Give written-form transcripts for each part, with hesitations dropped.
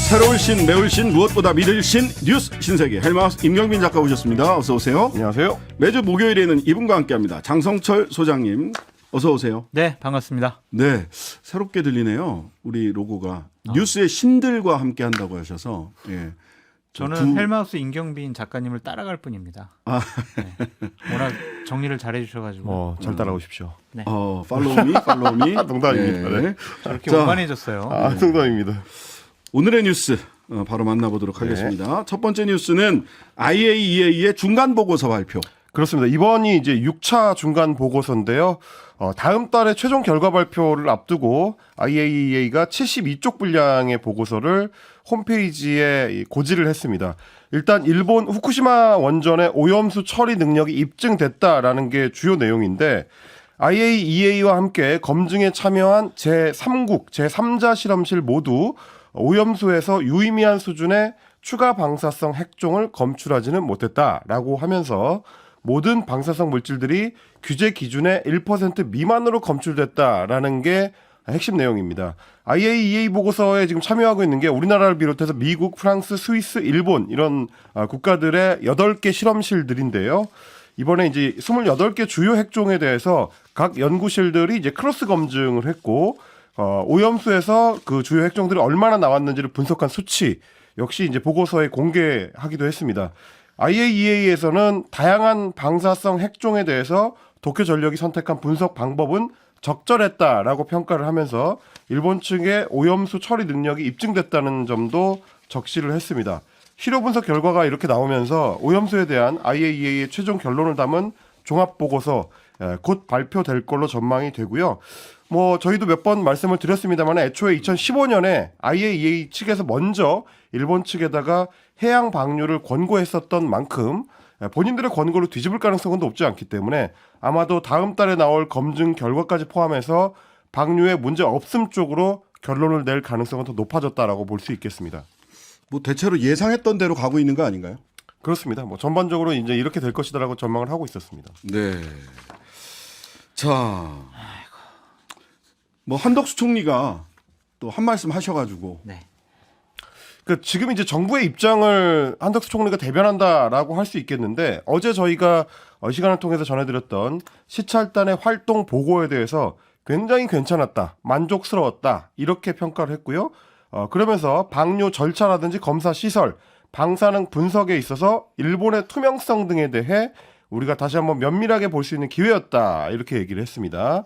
새로울 신, 매울 신, 무엇보다 믿을 신, 뉴스 신세계 헬마우스 임경빈 작가 오셨습니다. 어서 오세요. 안녕하세요. 매주 목요일에는 이분과 함께합니다. 장성철 소장님, 어서 오세요. 네, 반갑습니다. 네, 새롭게 들리네요. 우리 로고가 뉴스의 신들과 함께한다고 하셔서 예. 저는 헬마우스 임경빈 작가님을 따라갈 뿐입니다. 아. 네. 워낙 정리를 잘해주셔가지고. 잘 따라오십시오. 네. 팔로우미. 농담입니다. 네. 이렇게 자, 오만해졌어요. 농담입니다. 오늘의 뉴스 바로 만나보도록 하겠습니다. 첫 번째 뉴스는 IAEA의 중간 보고서 발표. 그렇습니다. 이번이 이제 6차 중간 보고서인데요. 다음 달에 최종 결과 발표를 앞두고 IAEA가 72쪽 분량의 보고서를 홈페이지에 고지를 했습니다. 일단 일본 후쿠시마 원전의 오염수 처리 능력이 입증됐다라는 게 주요 내용인데 IAEA와 함께 검증에 참여한 제3국, 제3자 실험실 모두 오염수에서 유의미한 수준의 추가 방사성 핵종을 검출하지는 못했다라고 하면서 모든 방사성 물질들이 규제 기준의 1% 미만으로 검출됐다라는 게 핵심 내용입니다. IAEA 보고서에 지금 참여하고 있는 게 우리나라를 비롯해서 미국, 프랑스, 스위스, 일본 이런 국가들의 8개 실험실들인데요. 이번에 이제 28개 주요 핵종에 대해서 각 연구실들이 이제 크로스 검증을 했고 오염수에서 그 주요 핵종들이 얼마나 나왔는지를 분석한 수치 역시 이제 보고서에 공개하기도 했습니다. IAEA에서는 다양한 방사성 핵종에 대해서 도쿄전력이 선택한 분석 방법은 적절했다라고 평가를 하면서 일본 측의 오염수 처리 능력이 입증됐다는 점도 적시를 했습니다. 실효 분석 결과가 이렇게 나오면서 오염수에 대한 IAEA의 최종 결론을 담은 종합보고서 곧 발표될 걸로 전망이 되고요. 저희도 몇 번 말씀을 드렸습니다만 애초에 2015년에 IAEA 측에서 먼저 일본 측에다가 해양 방류를 권고했었던 만큼 본인들의 권고를 뒤집을 가능성은 높지 않기 때문에 아마도 다음 달에 나올 검증 결과까지 포함해서 방류에 문제 없음 쪽으로 결론을 낼 가능성은 더 높아졌다라고 볼 수 있겠습니다. 대체로 예상했던 대로 가고 있는 거 아닌가요? 그렇습니다. 전반적으로 이제 이렇게 될 것이다라고 전망을 하고 있었습니다. 네. 자, 한덕수 총리가 또 한 말씀 하셔가지고. 네. 지금 이제 정부의 입장을 한덕수 총리가 대변한다라고 할 수 있겠는데 어제 저희가 시간을 통해서 전해드렸던 시찰단의 활동 보고에 대해서 굉장히 괜찮았다, 만족스러웠다 이렇게 평가를 했고요. 그러면서 방류 절차라든지 검사 시설, 방사능 분석에 있어서 일본의 투명성 등에 대해 우리가 다시 한번 면밀하게 볼 수 있는 기회였다 이렇게 얘기를 했습니다.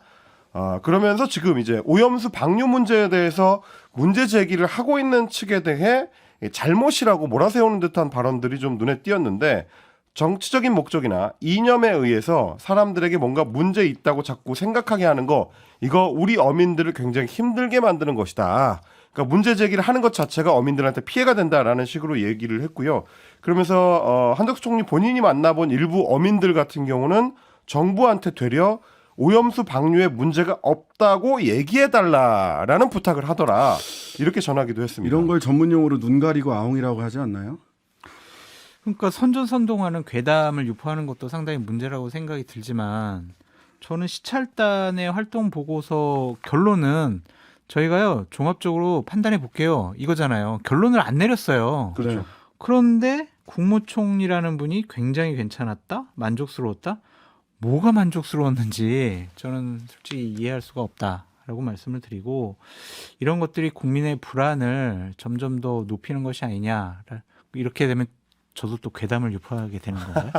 그러면서 지금 이제 오염수 방류 문제에 대해서 문제 제기를 하고 있는 측에 대해 잘못이라고 몰아세우는 듯한 발언들이 좀 눈에 띄었는데 정치적인 목적이나 이념에 의해서 사람들에게 뭔가 문제 있다고 자꾸 생각하게 하는 거 이거 우리 어민들을 굉장히 힘들게 만드는 것이다. 그러니까 문제 제기를 하는 것 자체가 어민들한테 피해가 된다라는 식으로 얘기를 했고요. 그러면서 한덕수 총리 본인이 만나본 일부 어민들 같은 경우는 정부한테 되려 오염수 방류에 문제가 없다고 얘기해달라라는 부탁을 하더라. 이렇게 전하기도 했습니다. 이런 걸 전문용어로 눈 가리고 아웅이라고 하지 않나요? 그러니까 선전선동하는 괴담을 유포하는 것도 상당히 문제라고 생각이 들지만 저는 시찰단의 활동 보고서 결론은 저희가요 종합적으로 판단해 볼게요 이거잖아요. 결론을 안 내렸어요. 그렇죠. 그런데 국무총리라는 분이 굉장히 괜찮았다, 만족스러웠다. 뭐가 만족스러웠는지 저는 솔직히 이해할 수가 없다라고 말씀을 드리고 이런 것들이 국민의 불안을 점점 더 높이는 것이 아니냐. 이렇게 되면 저도 또 괴담을 유포하게 되는 건가요?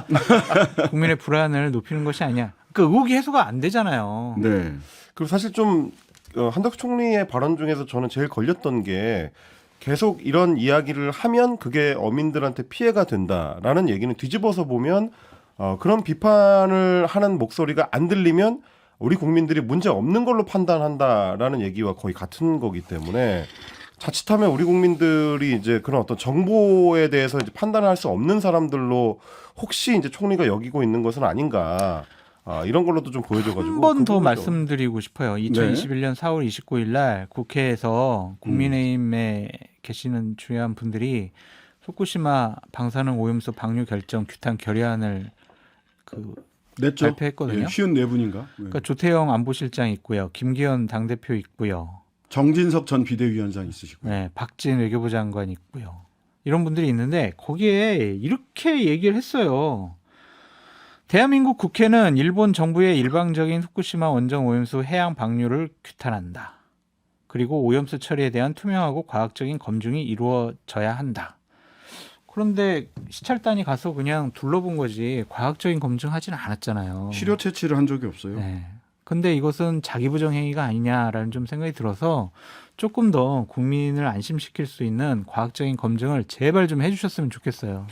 국민의 불안을 높이는 것이 아니냐. 그러니까 의혹이 해소가 안 되잖아요. 네. 그리고 사실 좀 한덕수 총리의 발언 중에서 저는 제일 걸렸던 게 계속 이런 이야기를 하면 그게 어민들한테 피해가 된다라는 얘기는 뒤집어서 보면 그런 비판을 하는 목소리가 안 들리면 우리 국민들이 문제 없는 걸로 판단한다라는 얘기와 거의 같은 거기 때문에 자칫하면 우리 국민들이 이제 그런 어떤 정보에 대해서 이제 판단할 수 없는 사람들로 혹시 이제 총리가 여기고 있는 것은 아닌가. 이런 걸로도 좀 보여줘가지고 한 번 더 말씀드리고 싶어요. 2021년 4월 29일 날 국회에서 국민의힘에 계시는 중요한 분들이 후쿠시마 방사능 오염수 방류 결정 규탄 결의안을 냈죠. 발표했거든요. 쉬운 네 분인가. 그러니까 조태영 안보실장 있고요, 김기현 당대표 있고요, 정진석 전 비대위원장 있으시고. 네, 박진 외교부 장관 있고요. 이런 분들이 있는데 거기에 이렇게 얘기를 했어요. 대한민국 국회는 일본 정부의 일방적인 후쿠시마 원전 오염수 해양 방류를 규탄한다. 그리고 오염수 처리에 대한 투명하고 과학적인 검증이 이루어져야 한다. 그런데 시찰단이 가서 그냥 둘러본 거지 과학적인 검증하지는 않았잖아요. 시료 채취를 한 적이 없어요. 네. 근데 이것은 자기 부정 행위가 아니냐라는 좀 생각이 들어서 조금 더 국민을 안심시킬 수 있는 과학적인 검증을 제발 좀 해주셨으면 좋겠어요.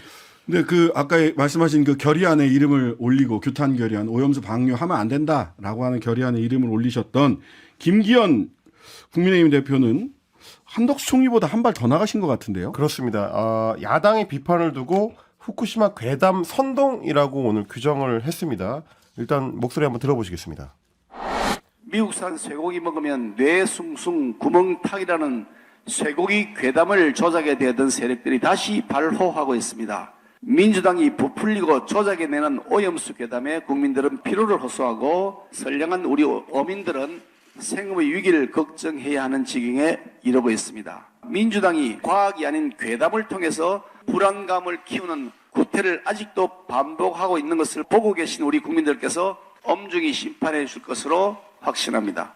근데 그 아까 말씀하신 그 결의안에 이름을 올리고 규탄 결의안 오염수 방류하면 안 된다라고 하는 결의안에 이름을 올리셨던 김기현 국민의힘 대표는 한덕수 총리보다 한 발 더 나가신 것 같은데요. 그렇습니다. 야당의 비판을 두고 후쿠시마 괴담 선동이라고 오늘 규정을 했습니다. 일단 목소리 한번 들어보시겠습니다. 미국산 쇠고기 먹으면 뇌 숭숭 구멍탁이라는 쇠고기 괴담을 조작에 대던 세력들이 다시 발호하고 있습니다. 민주당이 부풀리고 조작해내는 오염수 괴담에 국민들은 피로를 호소하고 선량한 우리 어민들은 생업의 위기를 걱정해야 하는 지경에 이르고 있습니다. 민주당이 과학이 아닌 괴담을 통해서 불안감을 키우는 구태를 아직도 반복하고 있는 것을 보고 계신 우리 국민들께서 엄중히 심판해 줄 것으로 확신합니다.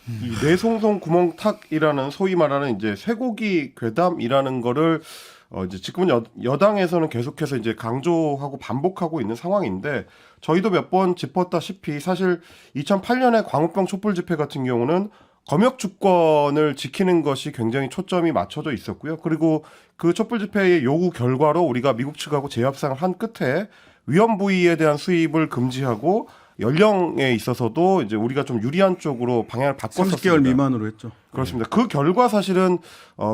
이 뇌송송 구멍탁이라는 소위 말하는 이제 쇠고기 괴담이라는 거를 이제 지금은 여당에서는 계속해서 이제 강조하고 반복하고 있는 상황인데 저희도 몇 번 짚었다시피 사실 2008년에 광우병 촛불 집회 같은 경우는 검역 주권을 지키는 것이 굉장히 초점이 맞춰져 있었고요. 그리고 그 촛불 집회의 요구 결과로 우리가 미국 측하고 재협상을 한 끝에 위험 부위에 대한 수입을 금지하고 연령에 있어서도 이제 우리가 좀 유리한 쪽으로 방향을 바꿨었습니다. 30개월 미만으로 했죠. 그렇습니다. 그 결과 사실은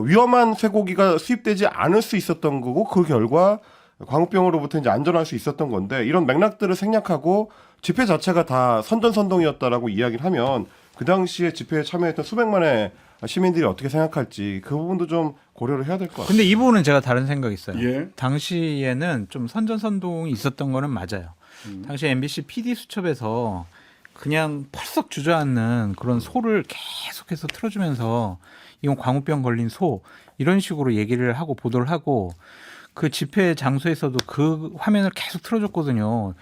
위험한 쇠고기가 수입되지 않을 수 있었던 거고 그 결과 광우병으로부터 이제 안전할 수 있었던 건데 이런 맥락들을 생략하고 집회 자체가 다 선전선동이었다라고 이야기를 하면 그 당시에 집회에 참여했던 수백만의 시민들이 어떻게 생각할지 그 부분도 좀 고려를 해야 될 것 같아요. 근데 이 부분은 제가 다른 생각이 있어요. 예. 당시에는 좀 선전선동이 있었던 거는 맞아요. 당시 MBC PD 수첩에서 그냥 펄썩 주저앉는 그런 소를 계속해서 틀어주면서 이건 광우병 걸린 소 이런 식으로 얘기를 하고 보도를 하고 그 집회 장소에서도 그 화면을 계속 틀어줬거든요.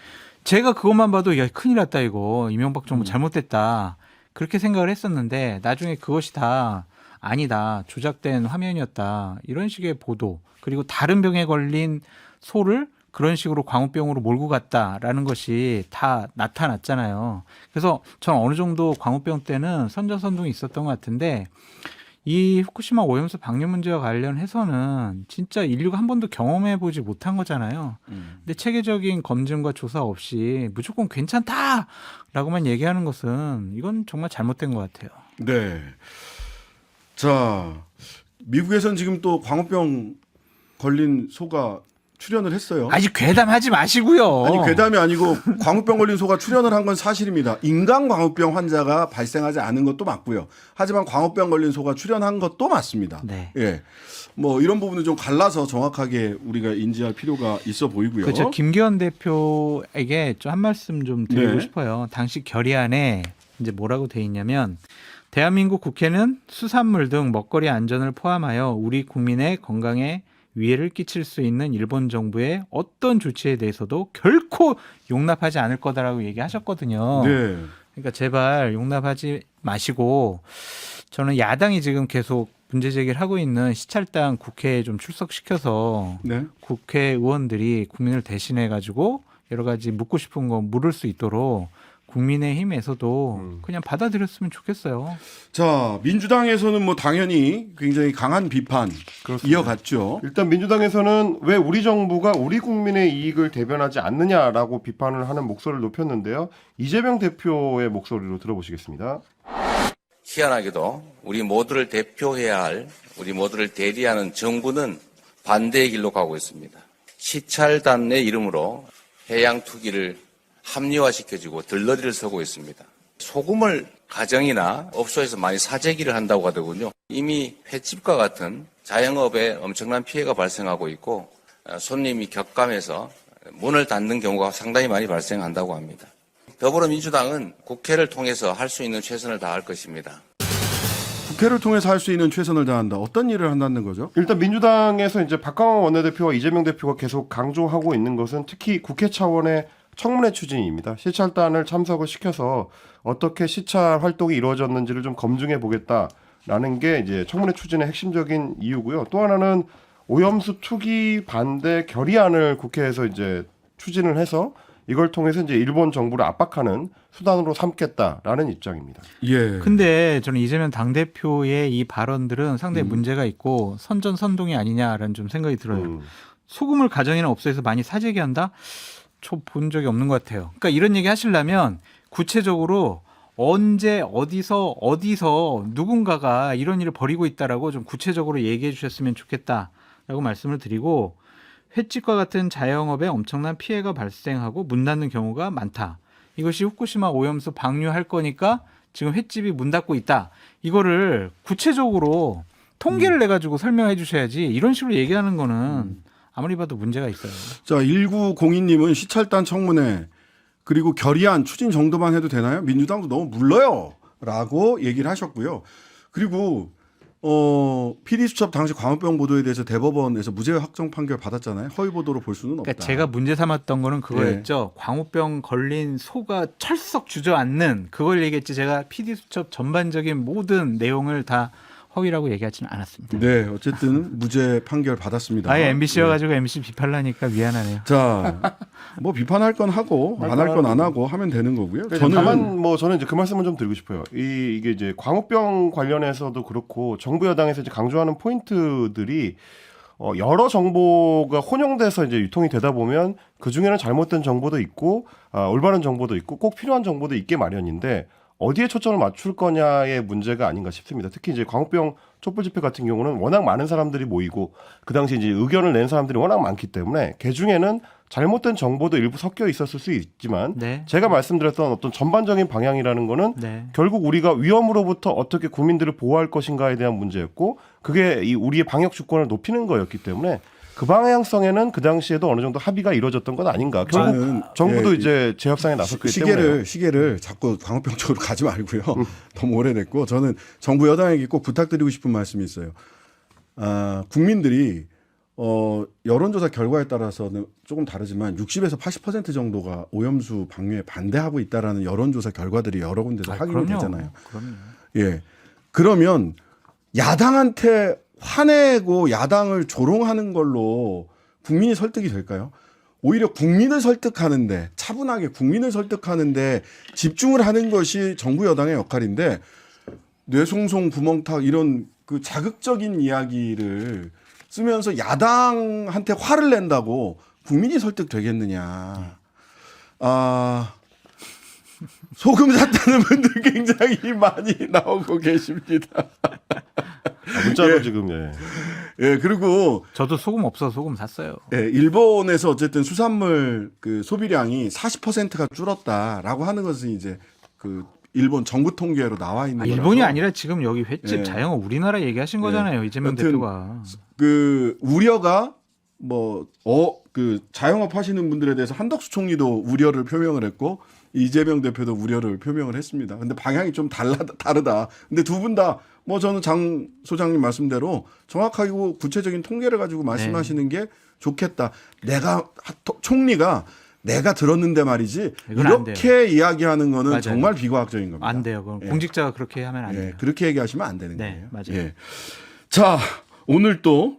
제가 그것만 봐도 야 큰일 났다 이거 이명박 정부 잘못됐다 그렇게 생각을 했었는데 나중에 그것이 다 아니다 조작된 화면이었다 이런 식의 보도 그리고 다른 병에 걸린 소를 그런 식으로 광우병으로 몰고 갔다라는 것이 다 나타났잖아요. 그래서 저는 어느 정도 광우병 때는 선전선동이 있었던 것 같은데 이 후쿠시마 오염수 방류 문제와 관련해서는 진짜 인류가 한 번도 경험해보지 못한 거잖아요. 근데 체계적인 검증과 조사 없이 무조건 괜찮다라고만 얘기하는 것은 이건 정말 잘못된 것 같아요. 네. 자, 미국에서는 지금 또 광우병 걸린 소가 출연을 했어요. 아직 괴담하지 마시고요. 아니 괴담이 아니고 광우병 걸린 소가 출연을 한 건 사실입니다. 인간 광우병 환자가 발생하지 않은 것도 맞고요. 하지만 광우병 걸린 소가 출연한 것도 맞습니다. 네. 예. 뭐 이런 부분은 좀 갈라서 정확하게 우리가 인지할 필요가 있어 보이고요. 그렇죠. 김기현 대표에게 좀 한 말씀 좀 드리고 네. 싶어요. 당시 결의안에 이제 뭐라고 돼 있냐면 대한민국 국회는 수산물 등 먹거리 안전을 포함하여 우리 국민의 건강에 위해를 끼칠 수 있는 일본 정부의 어떤 조치에 대해서도 결코 용납하지 않을 거다라고 얘기하셨거든요. 네. 그러니까 제발 용납하지 마시고 저는 야당이 지금 계속 문제 제기를 하고 있는 시찰단 국회에 좀 출석시켜서 네. 국회의원들이 국민을 대신해 가지고 여러 가지 묻고 싶은 거 물을 수 있도록 국민의힘에서도 그냥 받아들였으면 좋겠어요. 자, 민주당에서는 뭐 당연히 굉장히 강한 비판 그렇습니다. 이어갔죠. 일단 민주당에서는 왜 우리 정부가 우리 국민의 이익을 대변하지 않느냐라고 비판을 하는 목소리를 높였는데요. 이재명 대표의 목소리로 들어보시겠습니다. 희한하게도 우리 모두를 대표해야 할, 우리 모두를 대리하는 정부는 반대의 길로 가고 있습니다. 시찰단의 이름으로 해양 투기를 합리화시켜주고 들러리를 서고 있습니다. 소금을 가정이나 업소에서 많이 사재기를 한다고 하더군요. 이미 횟집과 같은 자영업에 엄청난 피해가 발생하고 있고 손님이 격감해서 문을 닫는 경우가 상당히 많이 발생한다고 합니다. 더불어민주당은 국회를 통해서 할 수 있는 최선을 다할 것입니다. 국회를 통해서 할 수 있는 최선을 다한다. 어떤 일을 한다는 거죠? 일단 민주당에서 이제 박광원 원내대표와 이재명 대표가 계속 강조하고 있는 것은 특히 국회 차원의 청문회 추진입니다. 시찰단을 참석을 시켜서 어떻게 시찰 활동이 이루어졌는지를 좀 검증해 보겠다라는 게 이제 청문회 추진의 핵심적인 이유고요. 또 하나는 오염수 투기 반대 결의안을 국회에서 이제 추진을 해서 이걸 통해서 이제 일본 정부를 압박하는 수단으로 삼겠다라는 입장입니다. 예. 근데 저는 이재명 당대표의 이 발언들은 상당히 문제가 있고 선전선동이 아니냐라는 좀 생각이 들어요. 소금을 가정에는 없어서 많이 사재기한다? 저 본 적이 없는 것 같아요. 그러니까 이런 얘기 하시려면 구체적으로 언제 어디서 누군가가 이런 일을 벌이고 있다라고 좀 구체적으로 얘기해 주셨으면 좋겠다라고 말씀을 드리고 횟집과 같은 자영업에 엄청난 피해가 발생하고 문 닫는 경우가 많다. 이것이 후쿠시마 오염수 방류할 거니까 지금 횟집이 문 닫고 있다. 이거를 구체적으로 통계를 내 가지고 설명해 주셔야지 이런 식으로 얘기하는 거는 아무리 봐도 문제가 있어요. 자, 1902님은 시찰단 청문회 그리고 결의안 추진 정도만 해도 되나요? 민주당도 너무 물러요. 라고 얘기를 하셨고요. 그리고 PD수첩 당시 광우병 보도에 대해서 대법원에서 무죄 확정 판결 받았잖아요. 허위 보도로 볼 수는 없다. 그러니까 제가 문제 삼았던 거는 그거였죠. 광우병 걸린 소가 철썩 주저앉는 그걸 얘기했지 제가 PD수첩 전반적인 모든 내용을 다 허위라고 얘기하지는 않았습니다. 네, 어쨌든 무죄 판결 받았습니다. 아예 MBC여가지고 MBC 비판하니까 미안하네요. 자, 뭐 비판할 건 하고 안 할 건 안 하고 하면 되는 거고요. 다만 뭐 저는 이제 그 말씀을 좀 드리고 싶어요. 이게 이제 광우병 관련해서도 그렇고 정부 여당에서 이제 강조하는 포인트들이 여러 정보가 혼용돼서 이제 유통이 되다 보면 그 중에는 잘못된 정보도 있고 올바른 정보도 있고 꼭 필요한 정보도 있게 마련인데 어디에 초점을 맞출 거냐의 문제가 아닌가 싶습니다. 특히 이제 광우병 촛불 집회 같은 경우는 워낙 많은 사람들이 모이고 그 당시 이제 의견을 낸 사람들이 워낙 많기 때문에 그 중에는 잘못된 정보도 일부 섞여 있었을 수 있지만 네. 제가 말씀드렸던 어떤 전반적인 방향이라는 거는 네. 결국 우리가 위험으로부터 어떻게 국민들을 보호할 것인가에 대한 문제였고 그게 이 우리의 방역 주권을 높이는 거였기 때문에 그 방향성에는 그 당시에도 어느 정도 합의가 이루어졌던 건 아닌가. 결국 저는, 정부도 예, 이제 재협상에 나섰기 때문에 시계를 자꾸 광우병 쪽으로 가지 말고요. 너무 오래됐고 저는 정부 여당에게 꼭 부탁드리고 싶은 말씀이 있어요. 국민들이 여론조사 결과에 따라서는 조금 다르지만 60에서 80% 정도가 오염수 방류에 반대하고 있다라는 여론조사 결과들이 여러 군데서 확인이 되잖아요. 그럼요. 예. 그러면 야당한테 화내고 야당을 조롱하는 걸로 국민이 설득이 될까요? 오히려 국민을 설득하는데 차분하게 국민을 설득하는데 집중을 하는 것이 정부 여당의 역할인데 뇌송송 구멍탁 이런 그 자극적인 이야기를 쓰면서 야당한테 화를 낸다고 국민이 설득되겠느냐. 소금 샀다는 분들 굉장히 많이 나오고 계십니다. 문자로 예. 지금 예. 예, 그리고 저도 소금 없어서 소금 샀어요. 예, 일본에서 어쨌든 수산물 그 소비량이 40%가 줄었다라고 하는 것은 이제 그 일본 정부 통계로 나와 있는 거라서 일본이 아니라 지금 여기 횟집 예. 자영업 우리나라 얘기하신 거잖아요. 이재명 여튼 대표가. 그 우려가 그 자영업 하시는 분들에 대해서 한덕수 총리도 우려를 표명을 했고 이재명 대표도 우려를 표명을 했습니다. 근데 방향이 좀 다르다. 근데 두 분 다 뭐 저는 장 소장님 말씀대로 정확하고 구체적인 통계를 가지고 말씀하시는 게 좋겠다. 총리가 내가 들었는데 말이지 이건 안 이렇게 이야기하는 거는 맞아요. 정말 비과학적인 겁니다. 안 돼요. 그럼 예. 공직자가 그렇게 하면 안 예, 돼요. 그렇게 얘기하시면 안 되는 네, 거예요. 맞아요. 예. 자, 오늘 또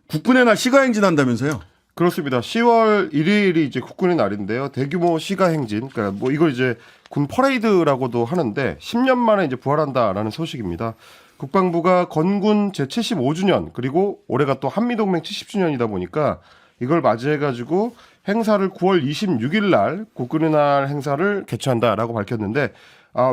국군의 날 시가행진 한다면서요? 그렇습니다. 10월 1일이 이제 국군의 날인데요. 대규모 시가 행진, 그러니까 뭐 이걸 이제 군 퍼레이드라고도 하는데 10년 만에 이제 부활한다라는 소식입니다. 국방부가 건군 제75주년 그리고 올해가 또 한미동맹 70주년이다 보니까 이걸 맞이해가지고 행사를 9월 26일 날 국군의 날 행사를 개최한다라고 밝혔는데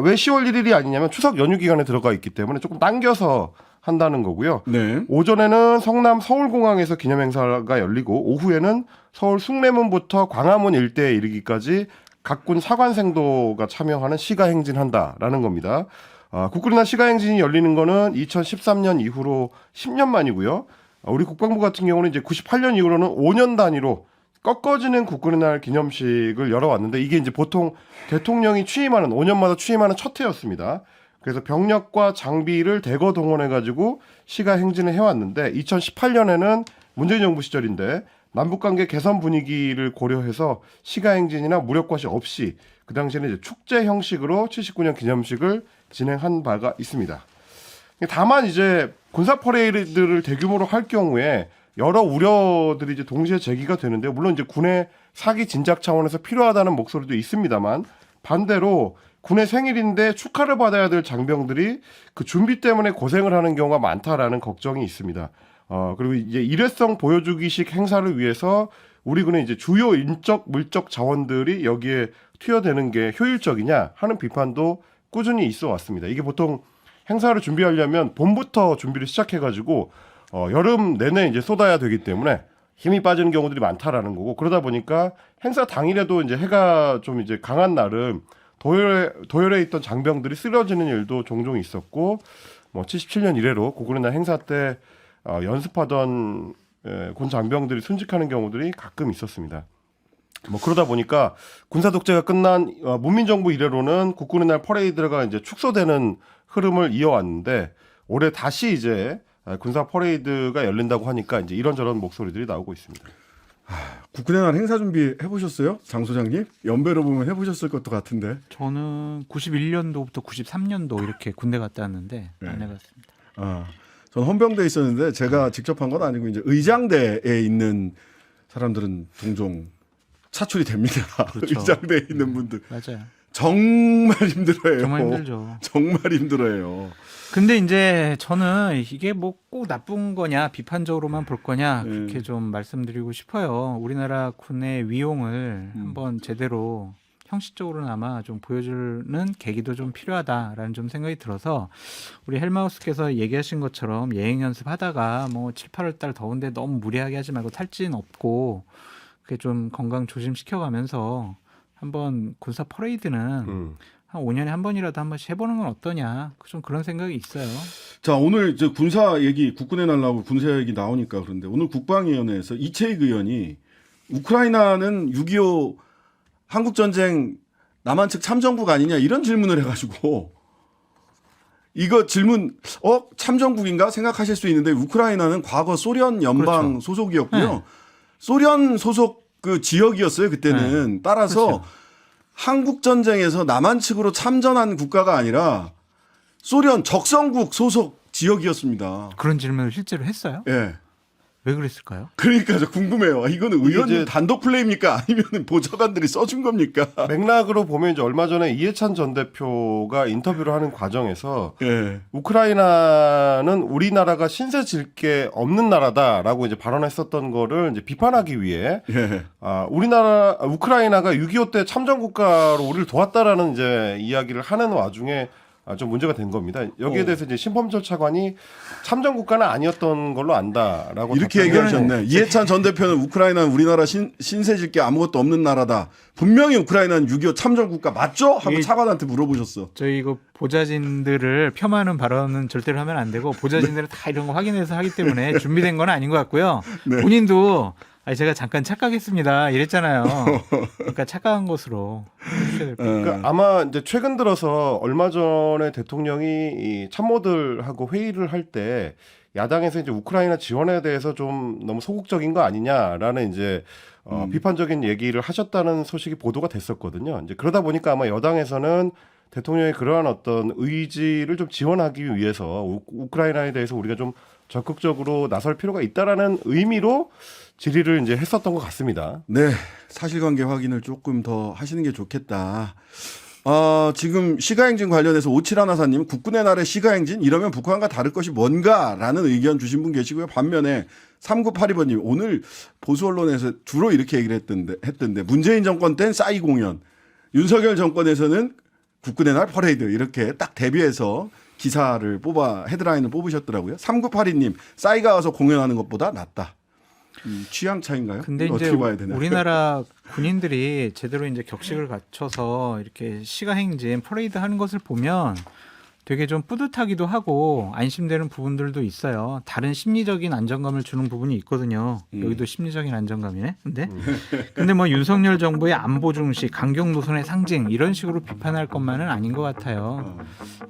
왜 10월 1일이 아니냐면 추석 연휴 기간에 들어가 있기 때문에 조금 당겨서 한다는 거고요. 네. 오전에는 성남 서울공항에서 기념행사가 열리고 오후에는 서울 숭례문부터 광화문 일대에 이르기까지 각군 사관생도가 참여하는 시가행진한다라는 겁니다. 국군의 날 시가행진이 열리는 거는 2013년 이후로 10년 만이고요. 우리 국방부 같은 경우는 이제 98년 이후로는 5년 단위로 꺾어지는 국군의 날 기념식을 열어왔는데 이게 이제 보통 대통령이 취임하는 5년마다 취임하는 첫 해였습니다. 그래서 병력과 장비를 대거 동원해가지고 시가 행진을 해왔는데 2018년에는 문재인 정부 시절인데 남북관계 개선 분위기를 고려해서 시가 행진이나 무력과시 없이 그 당시에는 이제 축제 형식으로 79년 기념식을 진행한 바가 있습니다. 다만 이제 군사 퍼레이드를 대규모로 할 경우에 여러 우려들이 이제 동시에 제기가 되는데 물론 이제 군의 사기 진작 차원에서 필요하다는 목소리도 있습니다만 반대로 군의 생일인데 축하를 받아야 될 장병들이 그 준비 때문에 고생을 하는 경우가 많다라는 걱정이 있습니다. 그리고 이제 일회성 보여주기식 행사를 위해서 우리 군의 이제 주요 인적 물적 자원들이 여기에 투여되는 게 효율적이냐 하는 비판도 꾸준히 있어 왔습니다. 이게 보통 행사를 준비하려면 봄부터 준비를 시작해가지고 여름 내내 이제 쏟아야 되기 때문에 힘이 빠지는 경우들이 많다라는 거고 그러다 보니까 행사 당일에도 이제 해가 좀 이제 강한 날은 도열에 있던 장병들이 쓰러지는 일도 종종 있었고 뭐 77년 이래로 국군의 날 행사 때 연습하던 군 장병들이 순직하는 경우들이 가끔 있었습니다. 뭐 그러다 보니까 군사 독재가 끝난 문민정부 이래로는 국군의 날 퍼레이드가 이제 축소되는 흐름을 이어왔는데 올해 다시 이제 군사 퍼레이드가 열린다고 하니까 이제 이런저런 목소리들이 나오고 있습니다. 국군의 날 행사 준비 해보셨어요? 장 소장님? 연배로 보면 해보셨을 것도 같은데. 저는 91년도부터 93년도 이렇게 군대 갔다 왔는데 안 해봤습니다. 전 헌병대에 있었는데 제가 직접 한 건 아니고 이제 의장대에 있는 사람들은 종종 차출이 됩니다. 그렇죠. 의장대에 있는 분들. 맞아요. 정말 힘들어요. 정말 힘들죠. 정말 힘들어요. 근데 이제 저는 이게 뭐 꼭 나쁜 거냐 비판적으로만 볼 거냐 그렇게 좀 말씀드리고 싶어요. 우리나라 군의 위용을 한번 제대로 형식적으로나마 좀 보여주는 계기도 좀 필요하다라는 좀 생각이 들어서 우리 헬마우스께서 얘기하신 것처럼 예행 연습하다가 뭐 7, 8월 달 더운데 너무 무리하게 하지 말고 탈진 없고 그게 좀 건강 조심시켜가면서 한번 군사 퍼레이드는 한 5년에 한 번이라도 한 번씩 해보는 건 어떠냐 좀 그런 생각이 있어요. 자, 오늘 이제 군사 얘기, 국군의 날 나오고 군사 얘기 나오니까 그런데 오늘 국방위원회에서 이채익 의원이 우크라이나는 6.25 한국전쟁 남한 측 참전국 아니냐 이런 질문을 해가지고 이거 질문 참전국인가 생각하실 수 있는데 우크라이나는 과거 소련 연방 그렇죠. 소속이었고요. 네. 소련 소속 그 지역이었어요 그때는. 따라서 그렇죠. 한국 전쟁에서 남한 측으로 참전한 국가가 아니라 소련 적성국 소속 지역이었습니다. 그런 질문을 실제로 했어요? 예. 왜 그랬을까요? 그러니까 저 궁금해요. 이거는 의원님 이제 단독 플레이입니까? 아니면 보좌관들이 써준 겁니까? 맥락으로 보면 이제 얼마 전에 이해찬 전 대표가 인터뷰를 하는 과정에서 예. 우크라이나는 우리나라가 신세 질 게 없는 나라다라고 이제 발언했었던 거를 이제 비판하기 위해 예. 우크라이나가 6.25 때 참전 국가로 우리를 도왔다라는 이제 이야기를 하는 와중에 좀 문제가 된 겁니다. 여기에 대해서 이제 신범철 차관이 참전 국가는 아니었던 걸로 안다라고 이렇게 답변을 얘기하셨네. 이해찬 전 대표는 우크라이나는 우리나라 신세질 게 아무것도 없는 나라다. 분명히 우크라이나는 6.25 참전 국가 맞죠? 하고 이게- 차관한테 물어보셨어. 저희 이거 보좌진들을 폄하하는 발언은 절대로 하면 안 되고 보좌진들은 다 이런 거 확인해서 하기 때문에 준비된 건 아닌 것 같고요. 네. 본인도 제가 잠깐 착각했습니다 이랬잖아요. 그러니까 착각한 것으로 해주셔야 될 것 같아요. 그러니까 아마 이제 최근 들어서 얼마 전에 대통령이 이 참모들하고 회의를 할 때 야당에서 이제 우크라이나 지원에 대해서 좀 너무 소극적인 거 아니냐라는 이제 비판적인 얘기를 하셨다는 소식이 보도가 됐었거든요. 이제 그러다 보니까 아마 여당에서는 대통령의 그러한 어떤 의지를 좀 지원하기 위해서 우크라이나에 대해서 우리가 좀 적극적으로 나설 필요가 있다라는 의미로 질의를 이제 했었던 것 같습니다. 네. 사실관계 확인을 조금 더 하시는 게 좋겠다. 지금 시가행진 관련해서 5714님 국군의 날의 시가행진 이러면 북한과 다를 것이 뭔가라는 의견 주신 분 계시고요. 반면에 3982번님 오늘 보수 언론에서 주로 이렇게 얘기를 했던데 문재인 정권 땐 싸이 공연, 윤석열 정권에서는 국군의 날 퍼레이드 이렇게 딱 대비해서 기사를 헤드라인을 뽑으셨더라고요. 3982님 싸이가 와서 공연하는 것보다 낫다. 취향 차인가요? 근데 이제 어떻게 봐야 되나요? 우리나라 군인들이 제대로 이제 격식을 갖춰서 이렇게 시가행진 퍼레이드 하는 것을 보면 되게 좀 뿌듯하기도 하고 안심되는 부분들도 있어요. 다른 심리적인 안정감을 주는 부분이 있거든요. 여기도 심리적인 안정감이네. 근데 뭐 윤석열 정부의 안보 중시, 강경 노선의 상징 이런 식으로 비판할 것만은 아닌 것 같아요.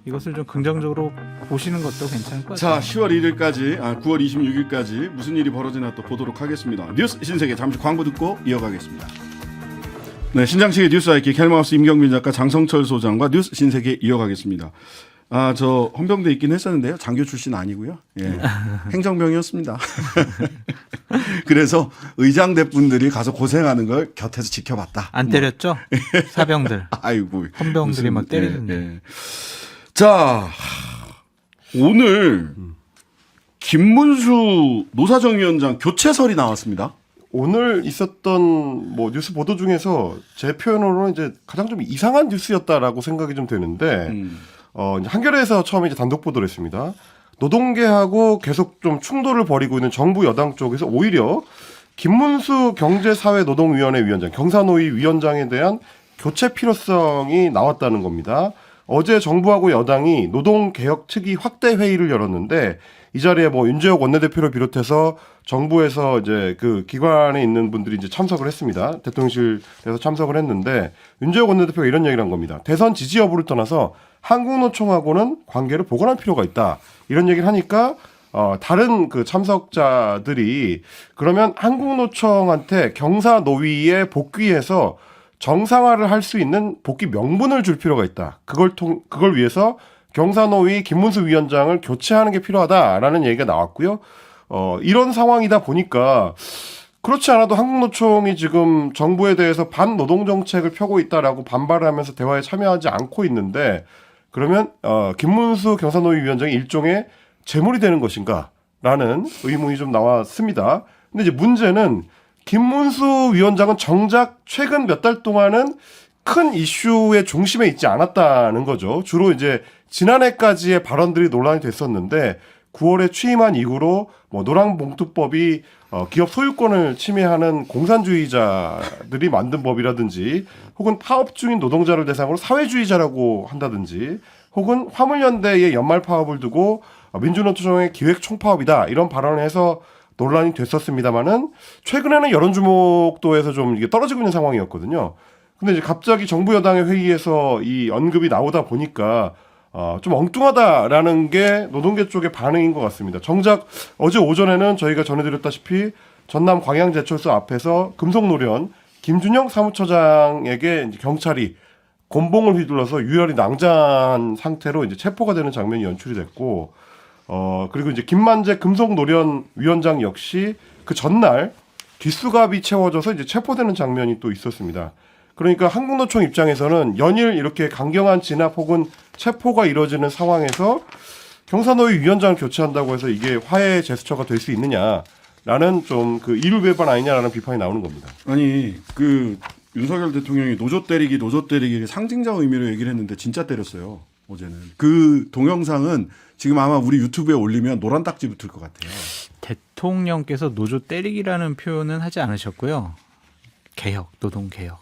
이것을 좀 긍정적으로 보시는 것도 괜찮을 것 자, 같아요. 10월 1일까지, 9월 26일까지 무슨 일이 벌어지나 또 보도록 하겠습니다. 뉴스 신세계 잠시 광고 듣고 이어가겠습니다. 네, 신장식의 뉴스 아이키 캘마우스 임경민 작가 장성철 소장과 뉴스 신세계 이어가겠습니다. 저 헌병대 있긴 했었는데요. 장교 출신 아니고요. 예. 행정병이었습니다. 그래서 의장대 분들이 가서 고생하는 걸 곁에서 지켜봤다. 안 때렸죠? 사병들, 아이고. 헌병들이 무슨, 막 때리던데. 예. 자, 오늘 김문수 노사정위원장 교체설이 나왔습니다. 오늘 있었던 뭐 뉴스 보도 중에서 제 표현으로는 이제 가장 좀 이상한 뉴스였다라고 생각이 좀 되는데 이제 한겨레에서 처음에 이제 단독 보도를 했습니다. 노동계하고 계속 좀 충돌을 벌이고 있는 정부 여당 쪽에서 오히려 김문수 경제사회노동위원회 위원장, 경사노위 위원장에 대한 교체 필요성이 나왔다는 겁니다. 어제 정부하고 여당이 노동개혁 특위 확대 회의를 열었는데 이 자리에 뭐 윤재옥 원내대표를 비롯해서 정부에서 이제 그 기관에 있는 분들이 이제 참석을 했습니다. 대통령실에서 참석을 했는데 윤재옥 원내대표가 이런 얘기를 한 겁니다. 대선 지지 여부를 떠나서 한국노총하고는 관계를 복원할 필요가 있다. 이런 얘기를 하니까 다른 그 참석자들이 그러면 한국노총한테 경사노위에 복귀해서 정상화를 할 수 있는 복귀 명분을 줄 필요가 있다. 그걸 위해서 경사노위 김문수 위원장을 교체하는 게 필요하다라는 얘기가 나왔고요. 이런 상황이다 보니까 그렇지 않아도 한국노총이 지금 정부에 대해서 반노동 정책을 펴고 있다라고 반발을 하면서 대화에 참여하지 않고 있는데 그러면 김문수 경사노위 위원장이 일종의 재물이 되는 것인가라는 의문이 좀 나왔습니다. 근데 이제 문제는 김문수 위원장은 정작 최근 몇 달 동안은 큰 이슈의 중심에 있지 않았다는 거죠. 주로 이제 지난해까지의 발언들이 논란이 됐었는데 9월에 취임한 이후로 뭐 노랑봉투법이 기업 소유권을 침해하는 공산주의자들이 만든 법이라든지 혹은 파업 중인 노동자를 대상으로 사회주의자라고 한다든지 혹은 화물연대의 연말 파업을 두고 민주노총의 기획 총파업이다 이런 발언을 해서 논란이 됐었습니다만은 최근에는 여론 주목도에서 좀 이게 떨어지고 있는 상황이었거든요. 근데 이제 갑자기 정부 여당의 회의에서 이 언급이 나오다 보니까 좀 엉뚱하다라는 게 노동계 쪽의 반응인 것 같습니다. 정작 어제 오전에는 저희가 전해드렸다시피 전남 광양제철소 앞에서 금속노련 김준영 사무처장에게 이제 경찰이 곤봉을 휘둘러서 유혈이 낭자한 상태로 이제 체포가 되는 장면이 연출이 됐고, 그리고 이제 김만재 금속노련 위원장 역시 그 전날 뒷수갑이 채워져서 이제 체포되는 장면이 또 있었습니다. 그러니까 한국노총 입장에서는 연일 이렇게 강경한 진압 혹은 체포가 이루어지는 상황에서 경사노위 위원장을 교체한다고 해서 이게 화해 제스처가 될 수 있느냐라는 좀 그 이율배반 아니냐라는 비판이 나오는 겁니다. 아니 그 윤석열 대통령이 노조 때리기 상징적 의미로 얘기를 했는데 진짜 때렸어요. 어제는 그 동영상은 지금 아마 우리 유튜브에 올리면 노란 딱지 붙을 것 같아요. 대통령께서 노조 때리기라는 표현은 하지 않으셨고요. 개혁, 노동 개혁,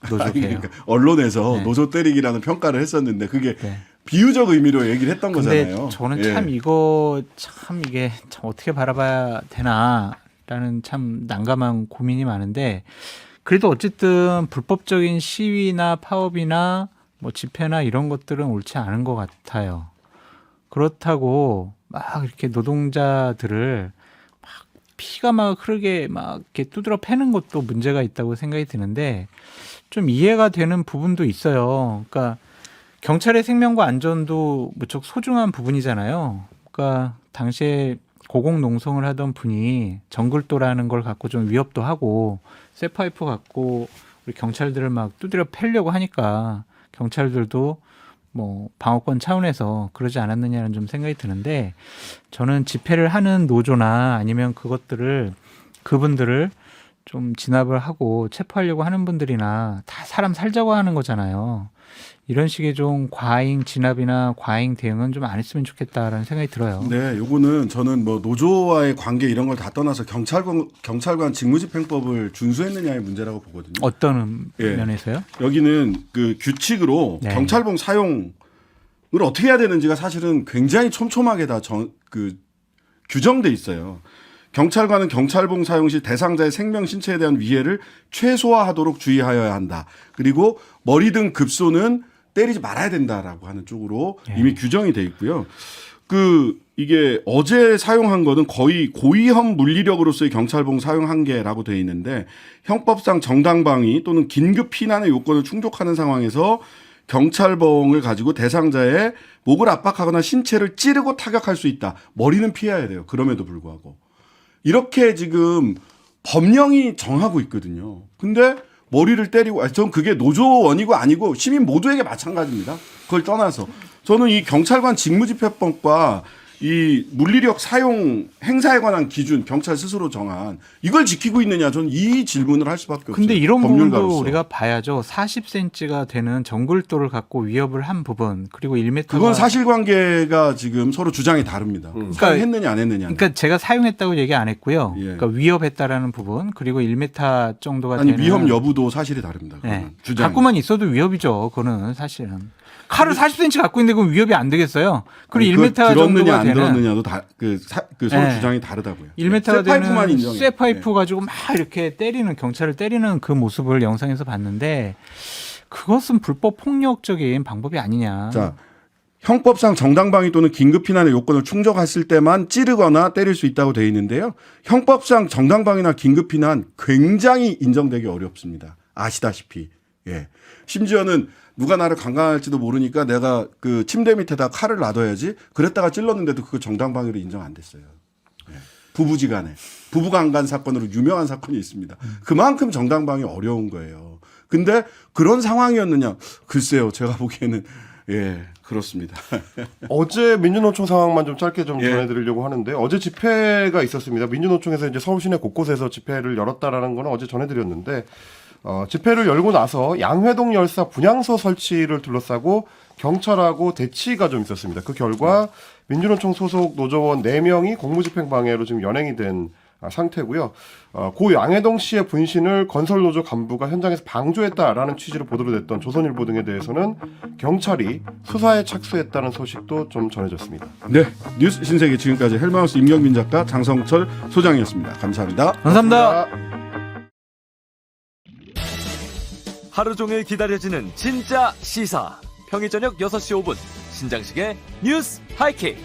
노조 개혁. 그러니까 언론에서 네. 노조 때리기라는 평가를 했었는데 그게 네. 비유적 의미로 얘기를 했던 근데 거잖아요. 저는 예. 참 이게 참 어떻게 바라봐야 되나라는 참 난감한 고민이 많은데 그래도 어쨌든 불법적인 시위나 파업이나 뭐 집회나 이런 것들은 옳지 않은 것 같아요. 그렇다고 막 이렇게 노동자들을 막 피가 막 흐르게 막 이렇게 두드러 패는 것도 문제가 있다고 생각이 드는데 좀 이해가 되는 부분도 있어요. 그러니까 경찰의 생명과 안전도 무척 소중한 부분이잖아요. 그러니까 당시에 고공농성을 하던 분이 정글도라는 걸 갖고 좀 위협도 하고 쇠파이프 갖고 우리 경찰들을 막 두드려 패려고 하니까 경찰들도 뭐 방어권 차원에서 그러지 않았느냐는 좀 생각이 드는데 저는 집회를 하는 노조나 아니면 그분들을 좀 진압을 하고 체포하려고 하는 분들이나 다 사람 살자고 하는 거잖아요. 이런 식의 좀 과잉 진압이나 과잉 대응은 좀 안 했으면 좋겠다라는 생각이 들어요. 네, 요거는 저는 뭐 노조와의 관계 이런 걸 다 떠나서 경찰관 직무집행법을 준수했느냐의 문제라고 보거든요. 어떤 예. 면에서요? 여기는 그 규칙으로 네. 경찰봉 사용 어떻게 해야 되는지가 사실은 굉장히 촘촘하게 다 규정돼 있어요. 경찰관은 경찰봉 사용 시 대상자의 생명 신체에 대한 위해를 최소화하도록 주의하여야 한다. 그리고 머리 등 급소는 때리지 말아야 된다라고 하는 쪽으로 이미 규정이 돼 있고요. 이게 어제 사용한 거는 거의 고위험 물리력으로서의 경찰봉 사용 한계라고 돼 있는데 형법상 정당방위 또는 긴급 피난의 요건을 충족하는 상황에서 경찰봉을 가지고 대상자의 목을 압박하거나 신체를 찌르고 타격할 수 있다. 머리는 피해야 돼요. 그럼에도 불구하고. 이렇게 지금 법령이 정하고 있거든요. 근데 머리를 때리고, 전 그게 노조원이고 아니고 시민 모두에게 마찬가지입니다. 그걸 떠나서. 저는 이 경찰관 직무집행법과 이 물리력 사용 행사에 관한 기준 경찰 스스로 정한 이걸 지키고 있느냐 저는 이 질문을 할 수밖에 없어요. 근데 이런 부분도 법률가로서. 우리가 봐야죠. 40cm가 되는 정글도를 갖고 위협을 한 부분 그리고 1m 그건 사실관계가 지금 서로 주장이 다릅니다. 사용했느냐 안 했느냐. 그러니까 제가 사용했다고 얘기 안 했고요. 예. 그러니까 위협했다라는 부분 그리고 1m 정도가 아니 되는 위험 여부도 사실이 다릅니다. 네. 주장. 갖고만 있어도 위협이죠. 그거는 사실은. 칼을 40cm 갖고 있는데 그건 위협이 안 되겠어요. 그리고 1m 들었느냐 정도가 안 되는 들었느냐도 서로 네. 주장이 다르다고요. 1m가 쇠파이프만 되는 인정해요. 쇠파이프 가지고 막 이렇게 때리는 경찰을 때리는 그 모습을 영상에서 봤는데 그것은 불법 폭력적인 방법이 아니냐. 자, 형법상 정당방위 또는 긴급 피난의 요건을 충족했을 때만 찌르거나 때릴 수 있다고 되어 있는데요. 형법상 정당방위나 긴급 피난 굉장히 인정되기 어렵습니다. 아시다시피. 예. 심지어는 누가 나를 강간할지도 모르니까 내가 그 침대 밑에다 칼을 놔둬야지. 그랬다가 찔렀는데도 그거 정당방위로 인정 안 됐어요. 예. 부부지간에 부부강간 사건으로 유명한 사건이 있습니다. 그만큼 정당방위 어려운 거예요. 근데 그런 상황이었느냐? 글쎄요. 제가 보기에는 예, 그렇습니다. 어제 민주노총 상황만 좀 짧게 좀 예. 전해드리려고 하는데 어제 집회가 있었습니다. 민주노총에서 이제 서울 시내 곳곳에서 집회를 열었다라는 거는 어제 전해드렸는데 집회를 열고 나서 양회동 열사 분향소 설치를 둘러싸고 경찰하고 대치가 좀 있었습니다. 그 결과 민주노총 소속 노조원 4명이 공무집행방해로 지금 연행이 된 상태고요. 고 양해동 씨의 분신을 건설노조 간부가 현장에서 방조했다라는 취지로 보도로 됐던 조선일보 등에 대해서는 경찰이 수사에 착수했다는 소식도 좀 전해졌습니다. 네, 뉴스 신세계 지금까지 헬마우스 임경빈 작가 장성철 소장이었습니다. 감사합니다. 감사합니다. 하루 종일 기다려지는 진짜 시사. 평일 저녁 6시 5분 신장식의 뉴스 하이킥.